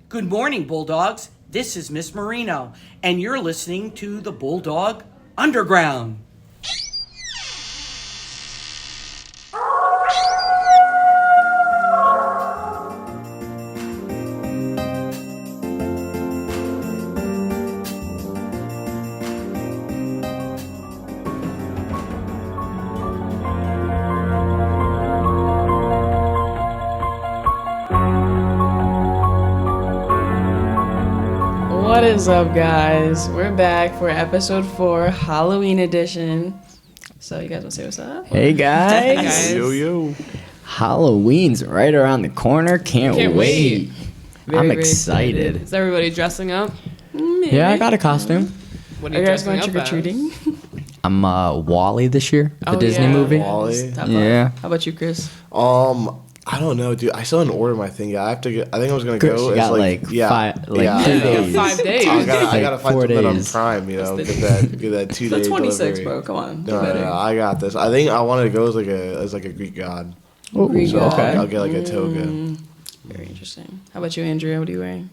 Good morning, Bulldogs. This is Miss Marino, and you're listening to the Bulldog Underground. What is up, guys? We're back for episode 4, Halloween edition. So you guys want to say what's up? Hey guys. Yo. Halloween's right around the corner. Can't wait. I'm excited. Is everybody dressing up? Maybe. Yeah, I got a costume. What Are you guys going trick-or-treating? I'm Wall-E this year, the Oh, Disney yeah. movie. Wall-E. Yeah. How about you, Chris? I don't know, dude. I still didn't order my thing yet. I think I was gonna Chris, go. you got like 2 days. 5 days. I gotta find 4 something on days. Prime. You know, That's get that 2 The day 26, delivery. bro. Come on. No, I got this. I think I wanted to go as like a Greek god. Greek So god. I'll get like a toga. Very interesting. How about you, Andrea? What are you wearing?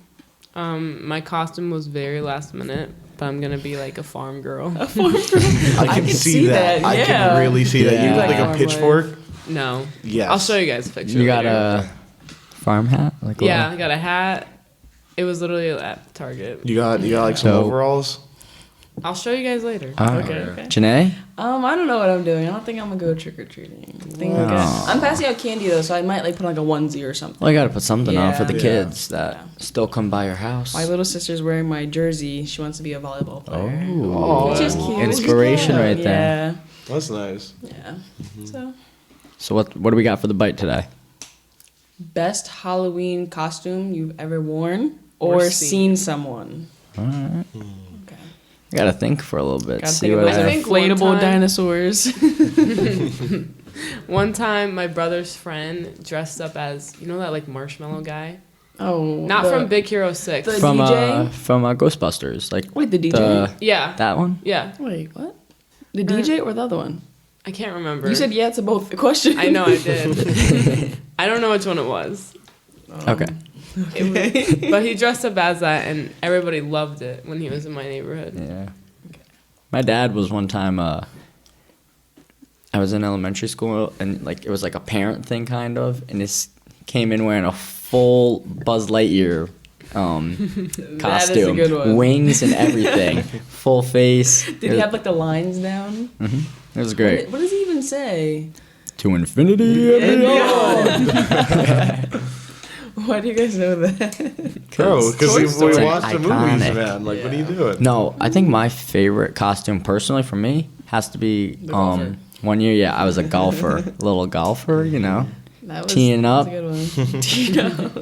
My costume was very last minute, but I'm gonna be like a farm girl. I can see that. I yeah. can really see that. You Yeah. look like a Farm pitchfork. No. Yes. I'll show you guys a picture. You got later. a farm hat? Like Yeah, I got a hat. It was literally at Target. You got like some So- overalls. I'll show you guys later. Okay. Janae? I don't know what I'm doing. I don't think I'm gonna go trick-or-treating. I'm passing out candy, though, so I might like put on like a onesie or something. Well, I gotta put something on for the Yeah. kids that still come by your house. My little sister's wearing my jersey. She wants to be a volleyball player. Oh, Which is cute. inspiration right there. That's nice. Yeah. So, So what do we got for the bite today? best Halloween costume you've ever worn or seen someone. All right. Okay. I gotta think for a little bit. Gotta See think of what those I think one inflatable time- dinosaurs. One time, my brother's friend dressed up as that like marshmallow guy. Oh, Not from Big Hero 6. the- from DJ? from Ghostbusters, like Wait, the DJ? Yeah. that one. Yeah. Wait, what? The DJ or the other one? I can't remember. You said yeah to both the question. I know I did. I don't know which one it was. Okay. But he dressed up as that, and everybody loved it when he was in my neighborhood. Yeah. My dad was one time. I was in elementary school, and like it was like a parent thing, kind of, and this came in wearing a full Buzz Lightyear costume, good one. wings and everything, full face. Did he have like the lines down? It was great. What does he even say? To infinity and beyond. Why do you guys know that? Bro, because we Story. watched the movies, Iconic. man. Like, what are you doing? No, I think my favorite costume personally for me has to be golfer. one year. Yeah, I was a golfer, little golfer, That was, Teeing up. That was a good one. Teeing up.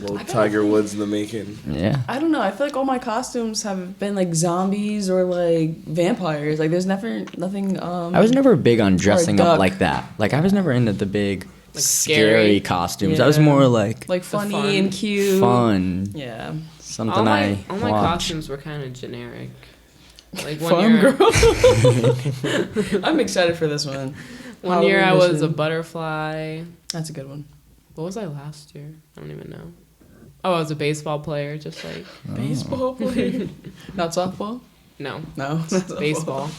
Little Tiger Woods in the making. Yeah. I don't know. I feel like all my costumes have been like zombies or like vampires. Like there's never nothing. I was never big on dressing up duck. like that. Like I was never into the big, Like scary scary. costumes. I was more like funny fun. and cute. fun, Yeah. something All I my watch. costumes were kind of generic. Like one Farm year, girl. I'm excited for this one. one year I Halloween was a edition. butterfly. That's a good one. What was I last year? I don't even know. Oh, I was a baseball player, just like Baseball player. Not softball. no, No. not softball. baseball.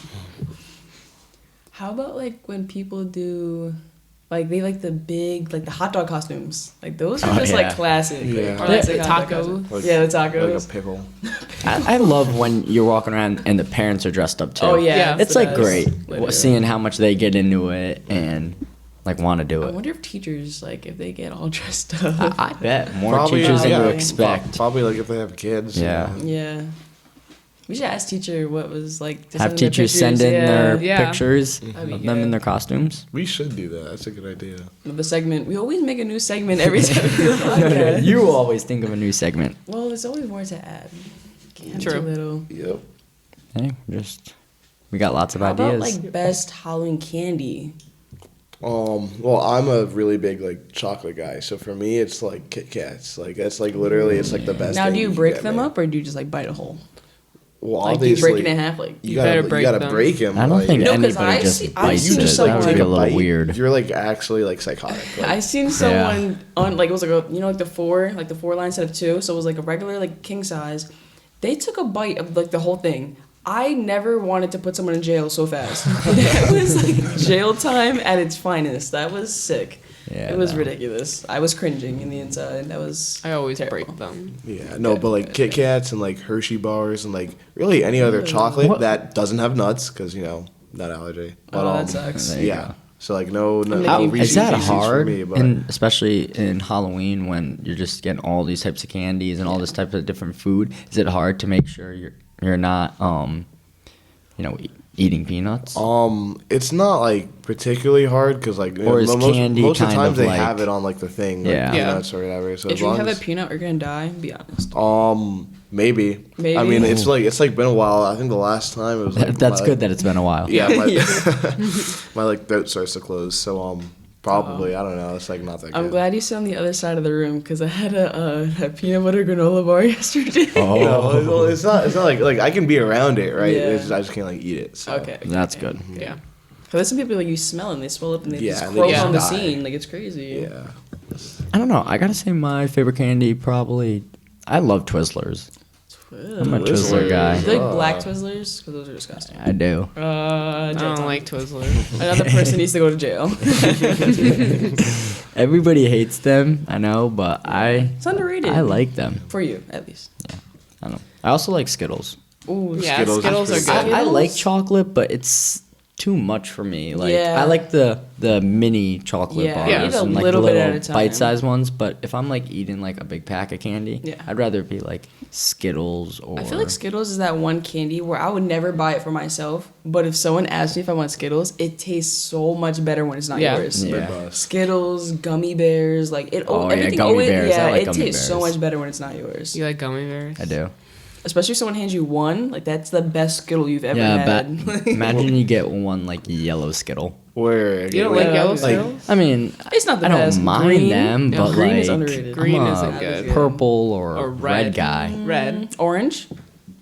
How about like when people do, like they like the big, like the hot dog costumes. Like those are Oh, just yeah. like classic. Yeah. Or, Or like like, the hot dog taco. costumes. Like, Yeah, the like a tacos. pickle. I love when you're walking around and the parents are dressed up too. Oh yeah, Yeah. It's the like best. great Literally. seeing how much they get into it and like want to do I it. wonder if teachers like if they get all dressed up. I bet more Probably, teachers than yeah. you expect. Probably like if they have kids. Yeah. Yeah. We should ask teacher what was like. to Have send their teachers pictures. send in Yeah. their Yeah. pictures That'd be of them in good. their costumes. We should do that. That's a good idea. The segment. We always make a new segment every time we do the podcast. You always think of a new segment. Well, there's always more to add. Can't have True. too little. Yep. Hey, we got lots of How ideas. about like best Halloween candy? Well, I'm a really big like chocolate guy, so for me it's like Kit Kats. Like that's like literally it's like the best. Now, thing do you can break get them me. up or do you just like bite a hole? Well, Like you obviously, break it in half, like you better gotta break them. break him. I don't like, think No, 'cause anybody I just see- I bites see it. just, That like, would take be a a little bite, weird. You're like actually like psychotic. Like, I seen someone on like it was like a like the four line instead of two, so it was like a regular like king size. They took a bite of like the whole thing. I never wanted to put someone in jail so fast. That was like jail time at its finest. That was sick. Yeah, it was no. ridiculous. I was cringing in the inside. That was. I always terrible. break them. yeah, no, but like Kit Kats and like Hershey bars and like really any other chocolate What? that doesn't have nuts because nut allergy. But, Oh, that sucks. There you yeah. go. So like no How- Reese's Is that Pieces for hard? me, but And especially in Halloween when you're just getting all these types of candies and all this type of different food, is it hard to make sure you're not eating peanuts? it's not like particularly hard because like Or is candy most of the kind times of they like- have it on like the thing, like Yeah. peanuts or whatever. So If as you long have a as peanut, you're gonna die. Be honest. maybe. Maybe. I mean, it's like been a while. I think the last time it was like That's my, good that it's been a while. Yeah, my like throat starts to close. So probably I don't know. It's like not that good. I'm glad you sit on the other side of the room because I had a peanut butter granola bar yesterday. Oh, No, it's not like I can be around it, right? Yeah. It's just, I just can't like eat it. So. Okay. that's good. Yeah. But there's some people like you smell and they swell up and they Yeah, just and they croak just on the die. scene. Like it's crazy. Yeah. I don't know. I gotta say my favorite candy probably. I love Twizzlers. I'm a Twizzler guy. Do you like black Twizzlers? Because those are disgusting. I do. I don't like Twizzlers. Another person needs to go to jail. Everybody hates them, I know, but It's underrated. I like them. For you, at least. I don't know. I also like Skittles. Ooh, Yeah, Skittles is Skittles are pretty good. I Skittles? like chocolate, but it's too much for me. Like Yeah. I like the mini chocolate Yeah, bars you eat a and like little the bit little at a time. bite-sized ones. But if I'm like eating like a big pack of candy, Yeah. I'd rather it be like Skittles or. I feel like Skittles is that one candy where I would never buy it for myself, but if someone asked me if I want Skittles, it tastes so much better when it's not Yeah. yours. Yeah. Skittles, gummy bears, like it. Oh, yeah, everything gummy always, bears. Yeah, I like it gummy tastes so bears. much better when it's not yours. You like gummy bears? I do. Especially if someone hands you one, like that's the best Skittle you've ever Yeah, had. but imagine you get one like yellow Skittle. Where You don't like Yeah, yellow like- Skittles? I mean, It's not the I don't best. mind Green? them, Yeah, but green like is underrated. Green I'm a isn't good. Purple or, Or red red. guy. Red. Orange.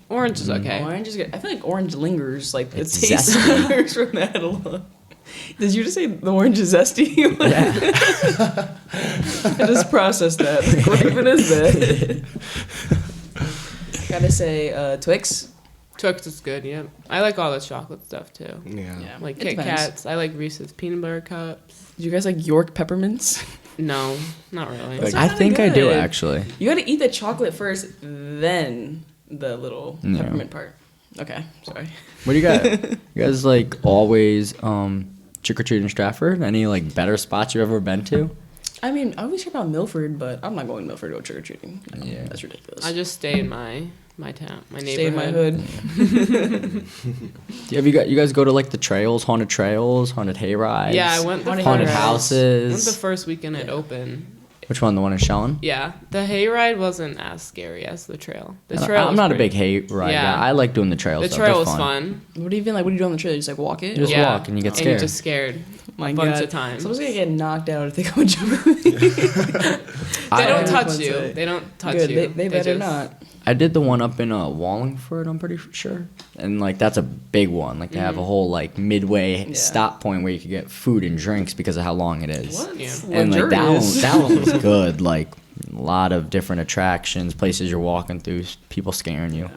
Orange is okay. Orange is good. I feel like orange lingers. Like the It's taste zesty. lingers from that alone. Did you just say the orange is zesty? Yeah. I just processed that. Like, what even is that? Gotta say, Twix. Twix is good, yeah. I like all the chocolate stuff too. Yeah. Like It Kit depends. Kats. I like Reese's peanut butter cups. Do you guys like York peppermints? No, not really. Those are I kinda think I do good. actually. You gotta eat the chocolate first, then the little Yeah. peppermint part. Okay, sorry. What do you got? You guys like always trick or treat in Stratford? Any like better spots you've ever been to? I mean, I always hear about Milford, but I'm not going to Milford to go trick or treating. Yeah. That's ridiculous. I just stay in my town, my neighborhood. stay in my hood. Have you guys go to like the trails, haunted hay rides? Yeah, I went the haunted first- houses. Went the first weekend it opened. Which one? The one in Shellen? Yeah, the hayride wasn't as scary as the trail. The I- trail. I'm was not a pretty- big hay ride Yeah. guy. I like doing the trails. The though. trail They're was fun. What do you what do you do on the trail? You just like walk it? You just walk and you get And scared. you're just scared My a bunch God. of times. Someone's gonna get knocked out if they go jump. They They don't touch Everyone's you. like- They don't touch Good. you. They better just- not. I did the one up in Wallingford, I'm pretty sure. And like that's a big one. Like they have a whole like midway Yeah. stop point where you could get food and drinks because of how long it is. What? Yeah. And like Luxurious. that one was good. Like a lot of different attractions, places you're walking through, people scaring you.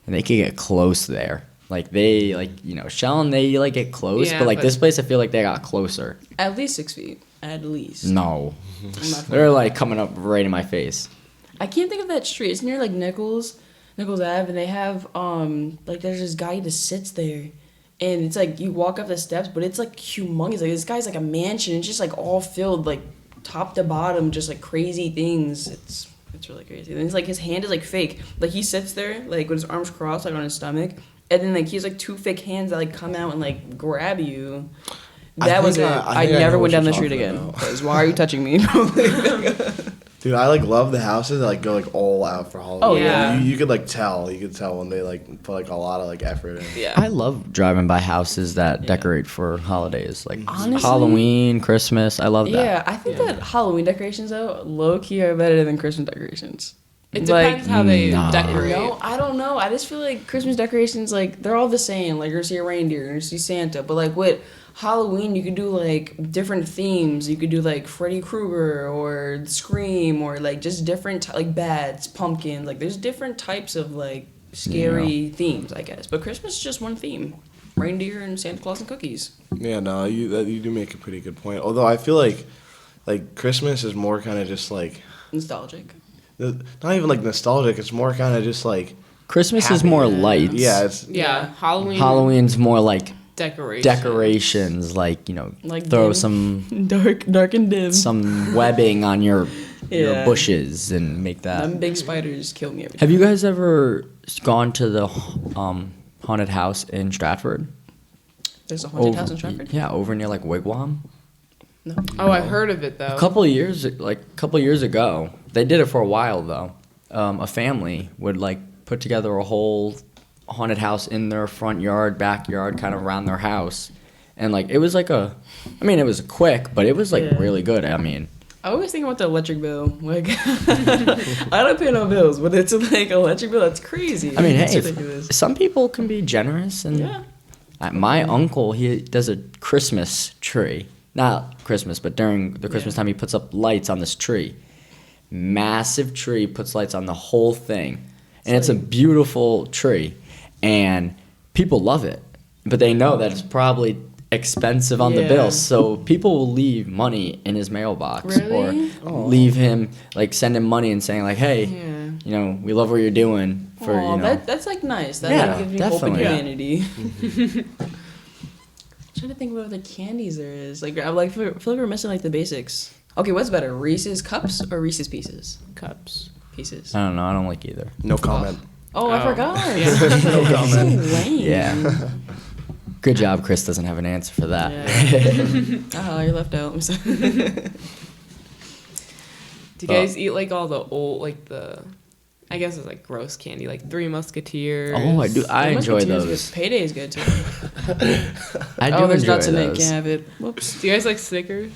And they could get close there. Like they Shellen, they like get close, Yeah, but like but- this place I feel like they got closer. At least 6 feet. At least. No. I'm not They're like coming up right in my face. I can't think of that street. It's near like Nichols Ave, and they have like there's this guy who just sits there, and it's like you walk up the steps, but it's like humongous. Like this guy's like a mansion. It's just like all filled like top to bottom, just like crazy things. It's really crazy. And it's like his hand is like fake. Like he sits there like with his arms crossed like on his stomach, and then like he has like 2 fake hands that like come out and like grab you. That was it. I think I never know went what down the you're street talking again. about. Because why are you touching me? Dude, I like love the houses that like go like all out for Halloween. Oh, yeah. You could like tell. You could tell when they like put like a lot of like effort in. Yeah. I love driving by houses that decorate for holidays, like Honestly? Halloween, Christmas. I love that. Yeah, I think that Halloween decorations though, low key are better than Christmas decorations. It Like, depends how they no. decorate. No, I don't know. I just feel like Christmas decorations, like, they're all the same. Like, you're gonna see a reindeer, you're gonna see Santa. But, like, with Halloween, you could do, like, different themes. You could do, like, Freddy Krueger or Scream or, like, just different, like, bats, pumpkins. Like, there's different types of, like, scary themes, I guess. But Christmas is just one theme. Reindeer and Santa Claus and cookies. Yeah, no, you do make a pretty good point. Although I feel like Christmas is more kind of just like Nostalgic. not even like nostalgic. It's more kind of just like Christmas is happy. more lights. Yeah, it's Yeah, Halloween. Halloween's more like Decorations. like Like throw dim. some Dark and dim. some webbing on your Yeah. bushes and make that. Them big spiders kill me every time. Have you guys ever gone to the haunted house in Stratford? There's a haunted house in Stratford? Yeah, over near like Wigwam. No. Oh, I've heard of it though. A couple of years ago, they did it for a while though. A family would like put together a whole haunted house in their front yard, backyard, kind of around their house, and like it was like it was quick, but it was like Yeah. really good. I mean, I always think about the electric bill. Like, I don't pay no bills, but it's like electric bill. That's crazy. I mean, It's hey, ridiculous. some people can be generous, and Yeah. my uncle, he does a Christmas tree. Not Christmas, but during the Christmas time, he puts up lights on this tree. Massive tree, puts lights on the whole thing. And it's a beautiful tree. And people love it. But they know that it's probably expensive on the Yeah. bill. So people will leave money in his mailbox. Really? Or leave him, like, send him money and saying, like, hey, Yeah. you know, we love what you're doing. For, Aw, you know. that's like nice. That Yeah, like, gives me hope in definitely. humanity. Trying to think what other candies there is. Like, I feel like we're missing like the basics. Okay, what's better, Reese's Cups or Reese's Pieces? Cups. Pieces. I don't know. I don't like either. no comment. Oh, I Oh. forgot. Yeah. No comment. So lame. Yeah. Good job, Chris doesn't have an answer for that. Yeah. Oh, you're left out. I'm sorry. Do you guys eat like all the old, like the, I guess it's like gross candy, like Three Musketeers? Oh, I do. I The enjoy Musketeers those. Good. Payday is good too. I do Oh, there's enjoy nuts in it. those. Can't have it. Whoops. Do you guys like Snickers?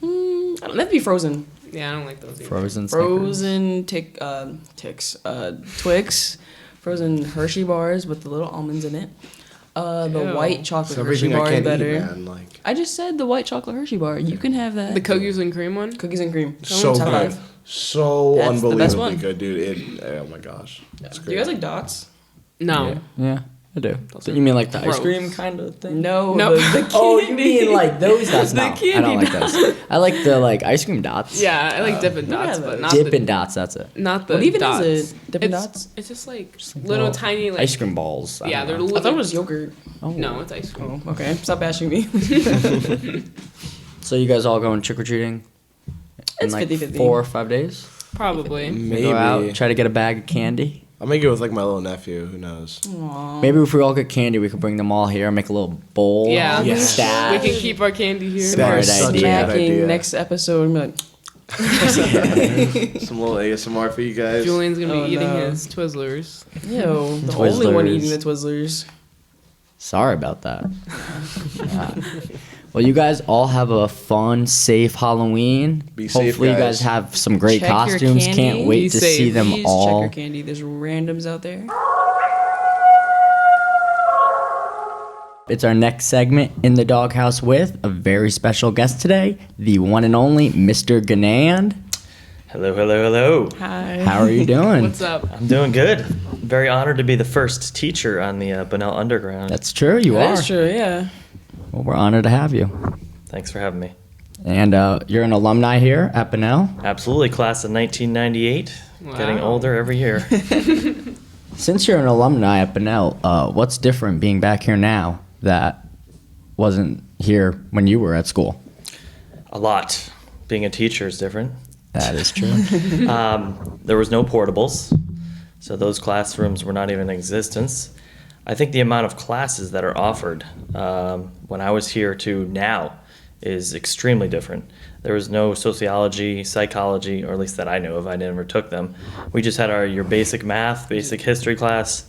I don't. That'd be frozen. Yeah, I don't like those either. Frozen Snickers. Frozen Twix, frozen Hershey bars with the little almonds in it. The Ew. white It's chocolate Hershey everything I bar is can't better. eat, man. Like I just said the white chocolate Hershey bar. You can have that. The cookies and cream one? Cookies and cream. so Top good, five. so That's the best unbelievably one. good, dude. Oh my gosh, it's Do great. you guys like dots? No. Yeah, I do. Those So are you mean like the ice gross. cream kind of thing? No. No. The candy. Oh, you mean like those? That's The no. I don't candy like those. I like the like ice cream dots. Yeah, I like Dippin' Dots, yeah, but not Dippin' the, Dots. That's it. not the What even dots. is it? Dippin' it's, Dots? It's just like like little little tiny like Ice cream balls. I Yeah, don't they're know. little. I thought it was yogurt. Oh. No, it's ice cream. Oh, okay. Stop bashing me. So you guys all going trick or treating? In It's like 50-50. 4 or 5 days. Probably. Maybe Go out, try to get a bag of candy. I may go with like my little nephew. Who knows? Aw. Maybe if we all get candy, we could bring them all here, make a little bowl. Yeah. Yes. Stash. We can keep our candy here. Smart We're idea. Such a good snacking idea. next episode. And be like, Some little ASMR for you guys. Julian's gonna be Oh, eating no. his Twizzlers. Ew, the only one Twizzlers. eating the Twizzlers. Sorry about that. Well, you guys all have a fun, safe Halloween. Be safe, Hopefully, you guys guys. have some great Check your costumes. candy. Can't wait Be to safe. see them Please all. check your candy. There's randoms out there. It's our next segment in the doghouse with a very special guest today, the one and only Mr. Ginand. Hello, hello, hello. Hi. How are you doing? What's up? I'm doing good. Very honored to be the first teacher on the Bunnell Underground. That's true. You That are. is true, yeah. Well, we're honored to have you. Thanks for having me. And you're an alumni here at Bunnell. Absolutely, class of 1998. Getting Wow. older every year. Since you're an alumni at Bunnell, what's different being back here now that wasn't here when you were at school? A lot. Being a teacher is different. That is true. There was no portables, so those classrooms were not even in existence. I think the amount of classes that are offered when I was here to now is extremely different. There was no sociology, psychology, or at least that I know of. I never took them. We just had your basic math, basic history class.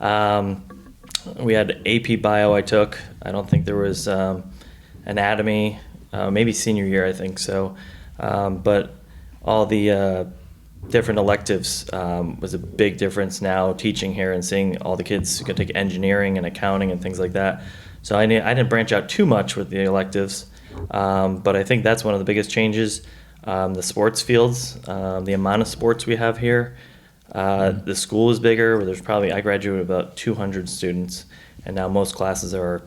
We had AP Bio I took. I don't think there was anatomy, maybe senior year I think so. But all the different electives was a big difference now teaching here and seeing all the kids who could take engineering and accounting and things like that. So I didn't branch out too much with the electives, but I think that's one of the biggest changes. The sports fields, the amount of sports we have here. The school is bigger. I graduated with about 200 students, and now most classes are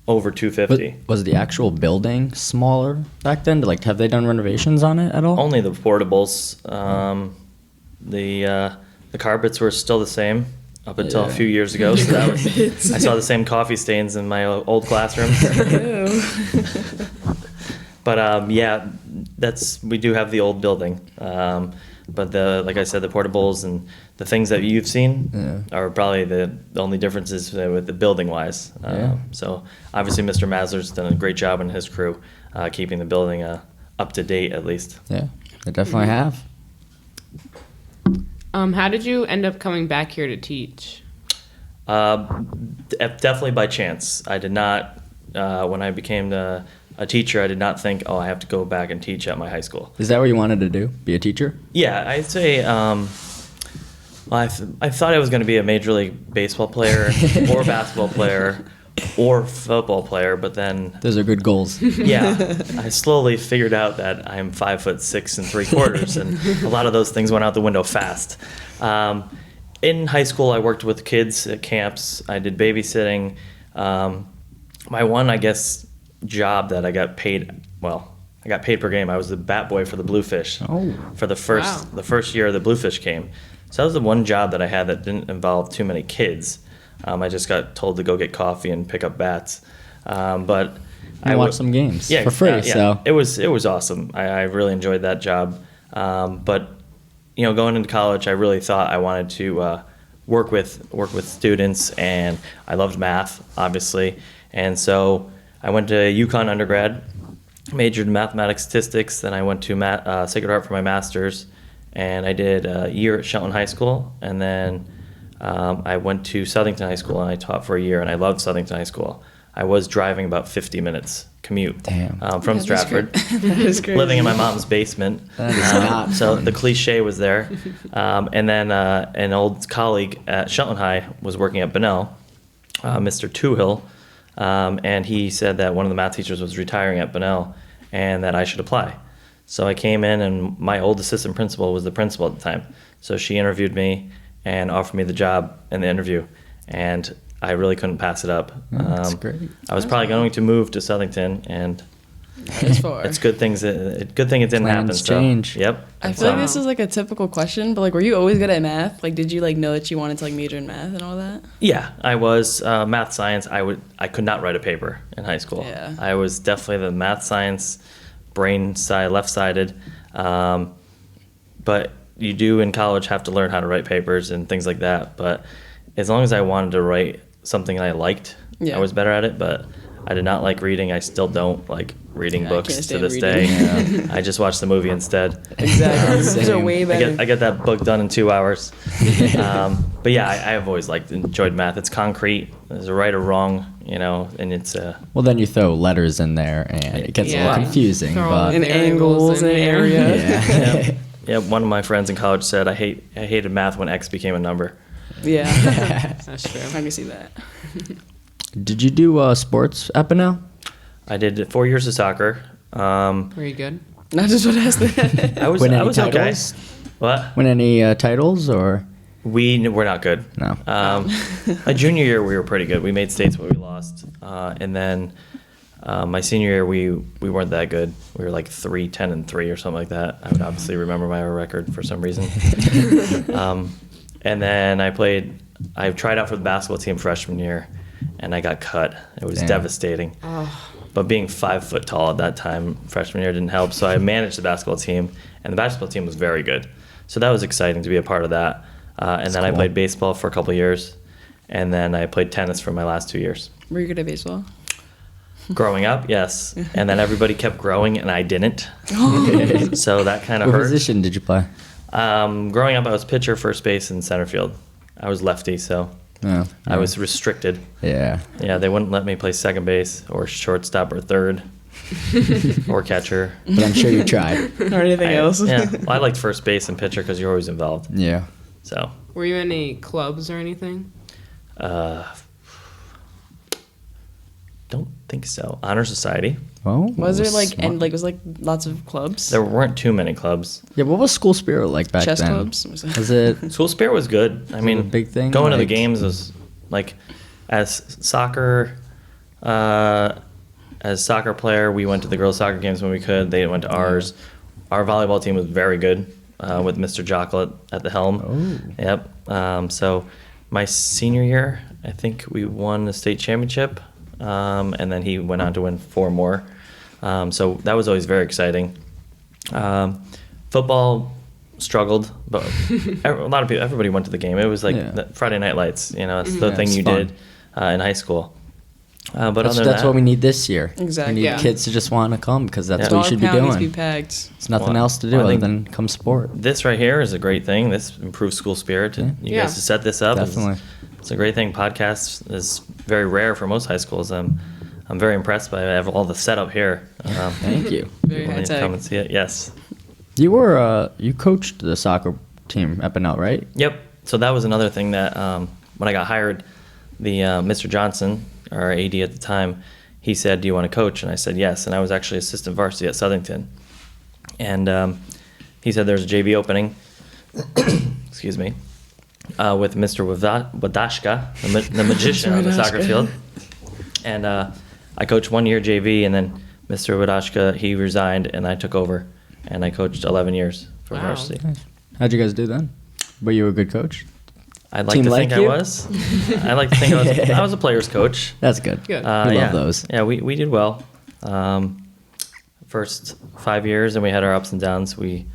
over 250. Was the actual building smaller back then? Like, have they done renovations on it at all? Only the portables. The carpets were still the same up until a few years ago. So that was, I saw the same coffee stains in my old classroom. But yeah, we do have the old building. But like I said, the portables and the things that you've seen are probably the only differences with the building wise. So obviously Mr. Masler's done a great job and his crew keeping the building up to date at least. Yeah, they definitely have. How did you end up coming back here to teach? Definitely by chance. I did not, when I became a teacher, I did not think, I have to go back and teach at my high school. Is that what you wanted to do? Be a teacher? Yeah, I'd say I thought I was going to be a Major League Baseball player or basketball player or football player, but then... Those are good goals. Yeah, I slowly figured out that I'm 5'6" 3/4", and a lot of those things went out the window fast. In high school, I worked with kids at camps. I did babysitting. My one, I guess, job that I got paid per game. I was the bat boy for the Bluefish for the first year the Bluefish came. So that was the one job that I had that didn't involve too many kids. I just got told to go get coffee and pick up bats. But I watched some games for free. So it was awesome. I really enjoyed that job. But going into college, I really thought I wanted to work with students, and I loved math, obviously. And so I went to UConn undergrad, majored in mathematics statistics. Then I went to Sacred Heart for my master's, and I did a year at Shelton High School, and then I went to Southington High School, and I taught for a year, and I loved Southington High School. I was driving about 50 minutes commute from Stratford, living in my mom's basement. So the cliche was there. And then an old colleague at Shelton High was working at Bunnell, Mr. Toohill, and he said that one of the math teachers was retiring at Bunnell and that I should apply. So I came in, and my old assistant principal was the principal at the time. So she interviewed me and offered me the job in the interview, and I really couldn't pass it up. That's great. I was probably going to move to Southington, and it's good thing it didn't happen. Plans change. So, yep. I feel like this is like a typical question, but like, were you always good at math? Like, did you like know that you wanted to like major in math and all that? Yeah, I was math science. I could not write a paper in high school. Yeah. I was definitely the math science brain side, left-sided. But you do in college have to learn how to write papers and things like that. But as long as I wanted to write something I liked, I was better at it. But I did not like reading. I still don't like reading books to this day. Yeah. I just watch the movie instead. Exactly. Those are way better. I get that book done in 2 hours. But yeah, I have always enjoyed math. It's concrete. There's a right or wrong, and it's well, then you throw letters in there, and it gets a little confusing. But and angles and area. Yeah, one of my friends in college said I hated math when X became a number. Yeah, That's true. I can see that. Did you do sports at Bunnell? I did 4 years of soccer. Were you good? Not just what I asked that. I was okay. What? Win any titles or? We're not good. No. My junior year we were pretty good. We made states, but we lost. And then my senior year we weren't that good. We were like 3-10-3 or something like that. I would obviously remember my record for some reason. And then I tried out for the basketball team freshman year, and I got cut. It was devastating. But being 5 foot tall at that time, freshman year, didn't help. So I managed the basketball team, and the basketball team was very good. So that was exciting to be a part of that. And then I played baseball for a couple of years, and then I played tennis for my last 2 years. Were you good at baseball? Growing up, yes. And then everybody kept growing, and I didn't. So that kind of hurt. What position did you play? Growing up, I was pitcher, first base, and center field. I was lefty, so I was restricted. Yeah. Yeah, they wouldn't let me play second base or shortstop or third. or catcher. But I'm sure you tried. Or anything else. Yeah, well, I liked first base and pitcher because you're always involved. Yeah. So, Were you in any clubs or anything? don't think so. Honor Society. Well, Was there like smart. and like was like lots of clubs? There weren't too many clubs. Yeah, what was school spirit like back Chess then? clubs? Was it? School spirit was good. I mean, a big thing, Going to the like- games was like, as soccer player, we went to the girls' soccer games when we could. They went to ours. Our volleyball team was very good with Mr. Jocklet at the helm. Oh. Yep. So my senior year, I think we won the state championship, and then he went on to win 4 more. So that was always very exciting. Football struggled, but everybody went to the game. It was like Yeah. the Friday Night Lights. You know, it's the Yeah, thing it's you fun. did in high school. But That's, other than that's that, what we need this year. Exactly. We need Yeah. kids to just want to come because that's Yeah. what you should be Dog pound needs to doing. be packed. There's nothing Well, else to do I other think- than come sport. this right here is a great thing. This improves school spirit. Yeah. You Yeah. guys to set this up. Definitely. It's a great thing. Podcasts is very rare for most high schools. I'm very impressed by all the setup here. Thank you. Very People high need to tech. come and see it. Yes. You coached the soccer team at Bunnell, right? Yep. So that was another thing that when I got hired, the Mr. Johnson, our AD at the time, he said, "Do you want to coach?" And I said yes. And I was actually assistant varsity at Southington. And he said there's a JV opening. Excuse me. With Mr. Wadashka, the magician on the soccer field. And I coached 1 year JV, and then Mr. Wadashka, he resigned, and I took over. And I coached 11 years for Wow. varsity. How'd you guys do then? Were you a good coach? I'd like Team to like think I you? was. I like to think I was a player's coach. That's good. Good. We love Yeah. those. Yeah, we did well. First 5 years, and we had our ups and downs. We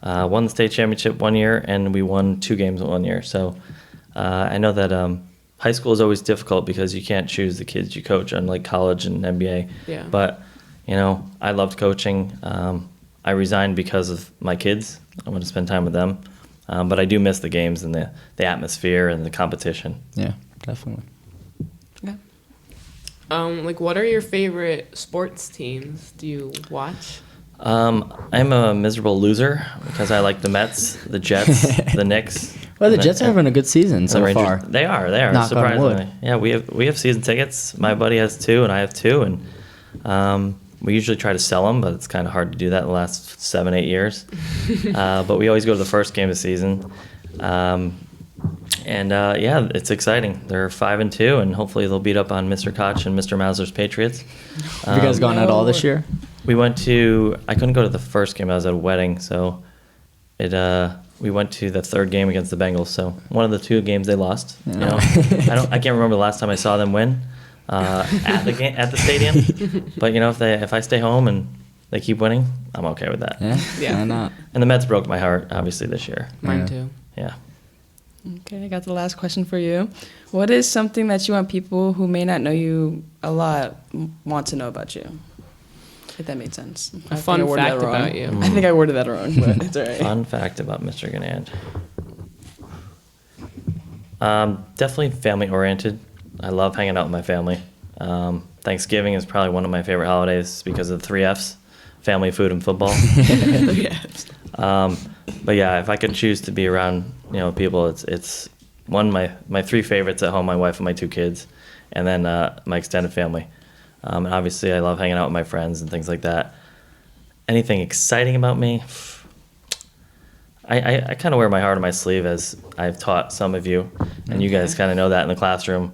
won the state championship 1 year, and we won 2 games 1 year. So I know that high school is always difficult because you can't choose the kids you coach, unlike college and NBA. Yeah. But I loved coaching. I resigned because of my kids. I want to spend time with them. But I do miss the games and the atmosphere and the competition. Yeah, definitely. Yeah. Like, what are your favorite sports teams? Do you watch? I'm a miserable loser because I like the Mets, the Jets, the Knicks. Well, the and Jets are having a good season and so the Rangers. far. They are Knock on surprisingly. wood. Yeah, we have season tickets. My buddy has 2, and I have 2, and we usually try to sell them, but it's kind of hard to do that in the last 7-8 years. But we always go to the first game of the season. Yeah, it's exciting. They're 5-2, and hopefully they'll beat up on Mr. Koch and Mr. Mauser's Patriots. Have you guys gone at all this year? We went to. I couldn't go to the first game. I was at a wedding, so we went to the third game against the Bengals. So one of the 2 games they lost. I can't remember the last time I saw them win at the stadium. But if I stay home and they keep winning, I'm okay with that. Yeah. Yeah. Why not? And the Mets broke my heart, obviously, this year. Mine Yeah. too. Yeah. Okay, I got the last question for you. What is something that you want people who may not know you a lot want to know about you? If that made sense. A fun fact about you. I think I worded that wrong, but it's all right. Fun fact about Mr. Ginand. Definitely family oriented. I love hanging out with my family. Thanksgiving is probably one of my favorite holidays because of the 3 F's: family, food, and football. But yeah, if I could choose to be around people, it's one of my 3 favorites at home: my wife and my 2 kids, and then my extended family. And obviously, I love hanging out with my friends and things like that. Anything exciting about me? I kind of wear my heart on my sleeve, as I've taught some of you, and you guys kind of know that in the classroom.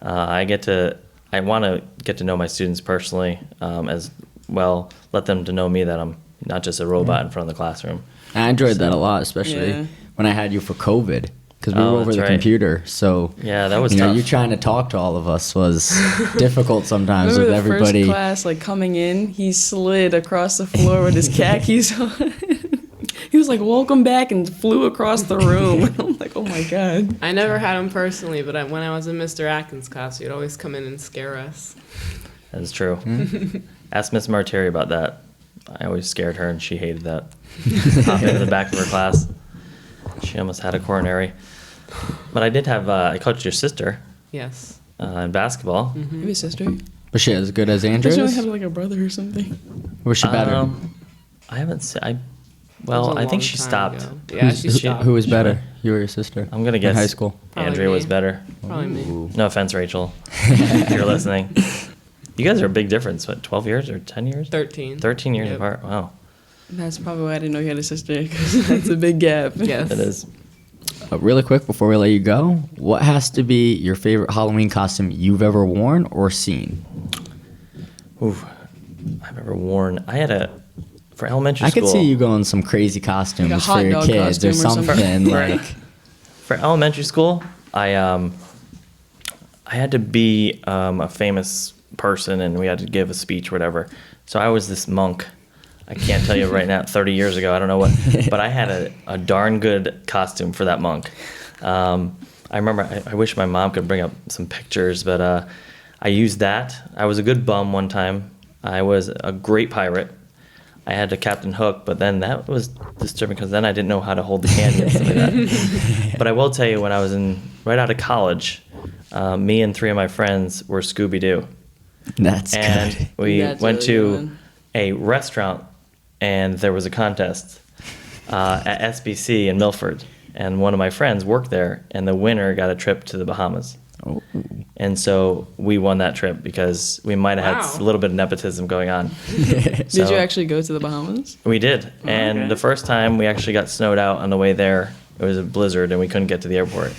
I want to get to know my students personally, as well. Let them to know me, that I'm not just a robot in front of the classroom. I enjoyed that a lot, especially Yeah. when I had you for COVID, because we Oh, were over that's the right. computer. So Yeah, that was you know, tough. you trying to talk to all of us was difficult sometimes Remember with the everybody. first class, like coming in, he slid across the floor with his khakis on. He was like, "Welcome back," and flew across the room. I'm like, "Oh my god!" I never had him personally, but when I was in Mr. Atkins' class, he'd always come in and scare us. That is true. Ask Miss Marteri about that. I always scared her, and she hated that. Pop into the back of her class. She almost had a coronary. But I did have. I coached your sister Yes. in basketball. You have a sister? Was she as good as Does Andrew she only is? have like a brother or something? Was she better? I haven't seen. It Well, was a I think long she time stopped. ago. Yeah, she stopped. Who was better? You or your sister? I'm gonna In guess high school. Probably Andrea was me. better. Probably me. No offense, Rachel, if you're listening. You guys are a big difference. What, 12 years or 10 years? 13. 13 years Yep. apart. Wow, That's probably why I didn't know you had a sister, because that's a big gap. Yes. it is. Really quick before we let you go, what has to be your favorite Halloween costume you've ever worn or seen? Ooh, I've ever worn. I had for elementary I school. could see you going some crazy costumes Like a for hot your dog kids or costume or something. something. Like, For elementary school, I had to be a famous person, and we had to give a speech, or whatever. So I was this monk. I can't tell you right now. 30 years ago, I don't know what, but I had a darn good costume for that monk. I remember. I wish my mom could bring up some pictures, but I used that. I was a good bum one time. I was a great pirate. I had to Captain Hook, but then that was disturbing because then I didn't know how to hold the candy and stuff like that. But I will tell you, when I was right out of college, me and 3 of my friends were Scooby-Doo. that's And good. we That's went really to good. a restaurant, and there was a contest at SBC in Milford. And one of my friends worked there, and the winner got a trip to the Bahamas. Oh. And so we won that trip because we might have Wow. had a little bit of nepotism going on. Did So- you actually go to the Bahamas? We did. And okay. the first time we actually got snowed out on the way there. It was a blizzard and we couldn't get to the airport.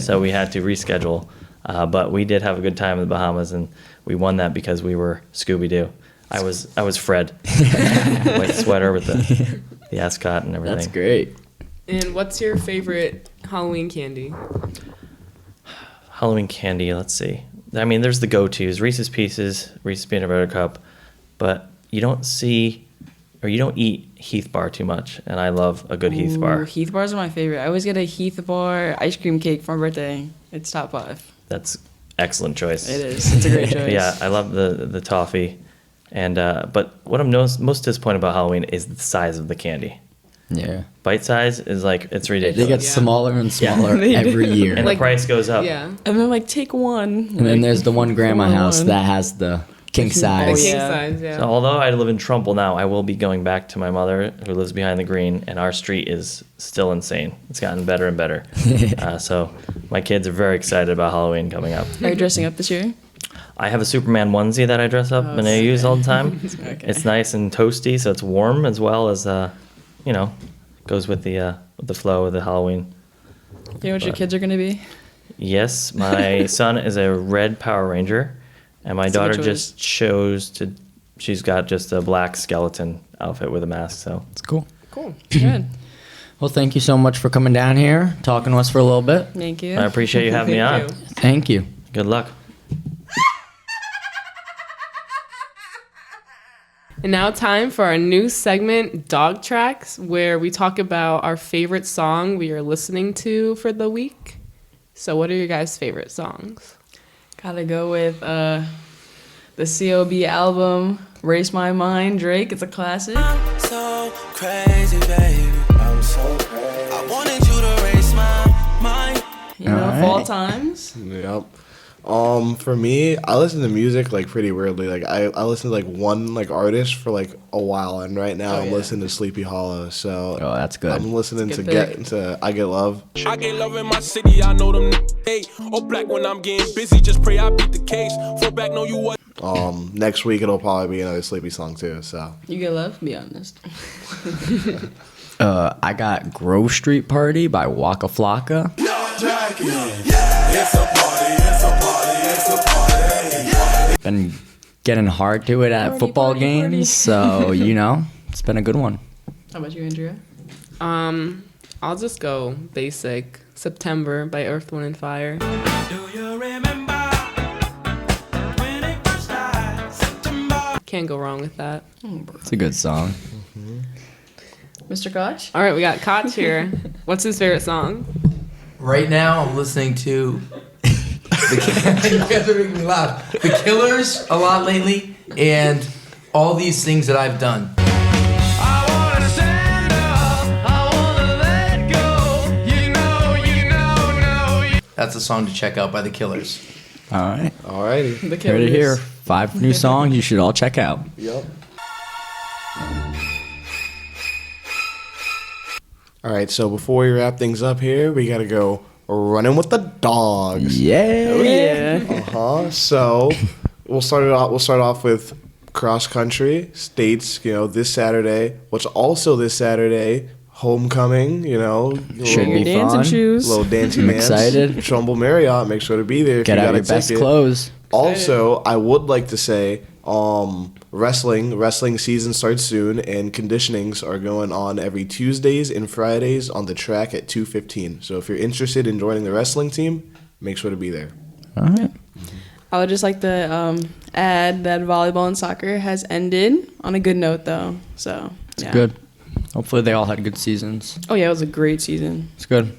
So we had to reschedule. But we did have a good time in the Bahamas, and we won that because we were Scooby-Doo. I was Fred. White sweater with the ascot and everything. That's great. And what's your favorite Halloween candy? Halloween candy, let's see. I mean, there's the go-tos. Reese's Pieces, Reese's Peanut Butter Cup. But you don't eat Heath Bar too much. And I love a good Heath Ooh, Bar. Heath bars are my favorite. I always get a Heath bar ice cream cake for my birthday. It's top 5. That's excellent choice. It is. It's a great choice. Yeah, I love the toffee, and but what I'm most disappointed about Halloween is the size of the candy. Yeah. Bite size is like it's They ridiculous, get Yeah. smaller and smaller They do. every year. and Like- the price goes up. Yeah. And then like take one. And then there's the one grandma house that has the king The size. king yeah. size, yeah. So although I live in Trumbull now, I will be going back to my mother who lives behind the green, and our street is still insane. It's gotten better and better. So my kids are very excited about Halloween coming up. Are you dressing up this year? I have a Superman onesie that I dress up and I use all the time. Okay. It's nice and toasty, so it's warm as well as goes with the flow of the Halloween. You know what your kids are gonna be? Yes, my son is a red Power Ranger, and my That's a good daughter choice. just chose to. She's got just a black skeleton outfit with a mask. So It's cool. Cool. Good. Well, thank you so much for coming down here, talking to us for a little bit. Thank you. I appreciate you having me on. Thank you. Thank you. Good luck. And now time for our new segment, Dog Tracks, where we talk about our favorite song we are listening to for the week. So what are your guys' favorite songs? Gotta go with the COB album, Race My Mind, Drake. It's a classic. So crazy, baby. I'm so crazy. I wanted you to raise my mind. You know, Alright. Fall Times. Yep. For me, I listen to music like pretty weirdly. Like I listen to like one like artist for like a while, and right now I'm yeah. listening to Sleepy Hollow. So Oh, that's good. I'm listening It's to a good pick. I Get Love. I get love in my city. I know them hate. All black when I'm getting busy. Just pray I beat the case. Fall back, know you what. Next week it'll probably be another Sleepy song too. So You get love? Be honest. I got Grove Street Party by Waka Flocka. Been getting hard to it at Party, football party, games, party. so it's been a good one. How about you, Andrea? I'll just go basic. September by Earth, Wind, and Fire. Do you remember when it first started? September. Can't go wrong with that. It's a good song. Mr. Koch? All right, we got Koch here. What's his favorite song? Right now, I'm listening to you guys are making me laugh. The Killers a lot lately, and All These Things That I've Done. I wanna stand up. I wanna let go. You know. That's a song to check out by The Killers. All right. Alrighty. The Heard it here. 5 new songs you should all check out. Yep. All right, so before we wrap things up here, we gotta go running with the dogs. Yeah. Yeah. So we'll start off with cross country states. This Saturday. What's also this Saturday? Homecoming. Should be Dancing fun. shoes. Little dancing I'm dance. excited. Trumbull Marriott. Make sure to be there. If Get you out got your a best ticket. clothes. Also, I would like to say, wrestling season starts soon, and conditionings are going on every Tuesdays and Fridays on the track at 2:15. So if you're interested in joining the wrestling team, make sure to be there. All right. I would just like to add that volleyball and soccer has ended on a good note, though. So yeah. Good. Hopefully they all had good seasons. Oh yeah, it was a great season. It's good.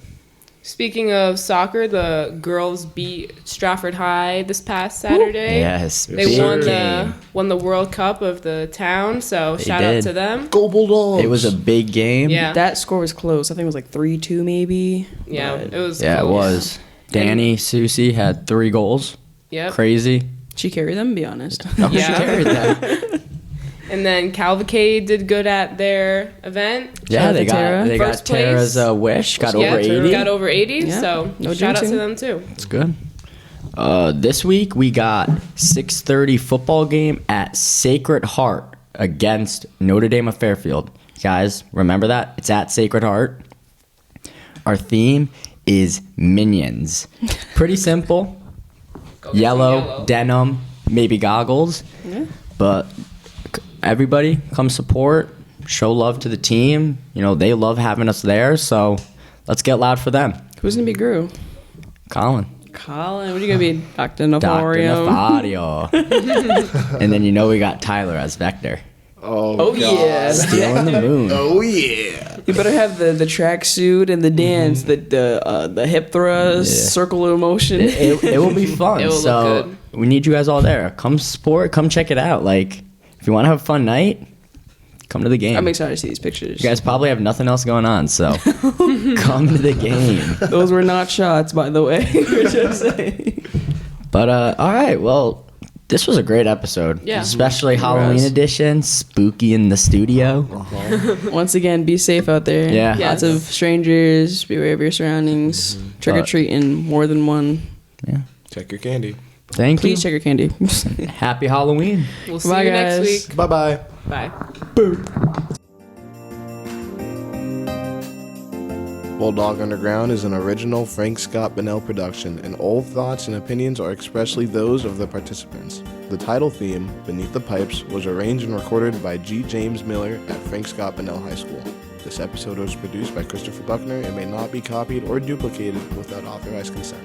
Speaking of soccer, the girls beat Stratford High this past Saturday. Yes. They big won game. the World Cup of the town, so shout out did. to them. Go Bulldogs! It was a big game. Yeah. That score was close. I think it was like 3-2 maybe. Yeah, But it was Yeah, it close. was. Danny Susie had 3 goals. Yep. Crazy. she carried them, to be honest. Oh, she Yeah. carried that. And then Calvacade did good at their event. Yeah, out they to got Tara. they got First place. Tara's wish. Got Yeah, over 80. got over 80, Yeah. so No shout out to jinxing. them too. It's good. This week we got 6:30 football game at Sacred Heart against Notre Dame of Fairfield. Guys, remember that? It's at Sacred Heart. Our theme is Minions. Pretty simple. Go get some Yellow, denim, maybe goggles. But everybody come support, show love to the team. They love having us there, so let's get loud for them. Who's gonna be Gru? Colin. Colin. What are you gonna be? Dr. Dr. Nafario. Nafario. And then we got Tyler as Vector. Oh yeah. Stealing the moon. Oh yeah! You better have the track suit and the dance, the hip thrust, Yeah. circle of motion. It will be fun. It will look so good. we need you guys all there. Come support. Come check it out. Like, if you want to have a fun night, come to the game. I'm excited to see these pictures. You guys probably have nothing else going on, so come to the game. Those were not shots, by the way. Just saying. But all right, well, this was a great episode. Yeah. Especially It Halloween was. edition, spooky in the studio. Once again, be safe out there. Yeah. Lots of strangers. Beware of your surroundings. Trick or treating more than one. Yeah. Check your candy. Thank Please check your candy. you. Happy Halloween. We'll see Bye, you next guys. week. Bye bye. Bye. Bulldog Underground is an original Frank Scott Bunnell production, and all thoughts and opinions are expressly those of the participants. The title theme, Beneath the Pipes, was arranged and recorded by G. James Miller at Frank Scott Bunnell High School. This episode was produced by Christopher Buckner and may not be copied or duplicated without authorized consent.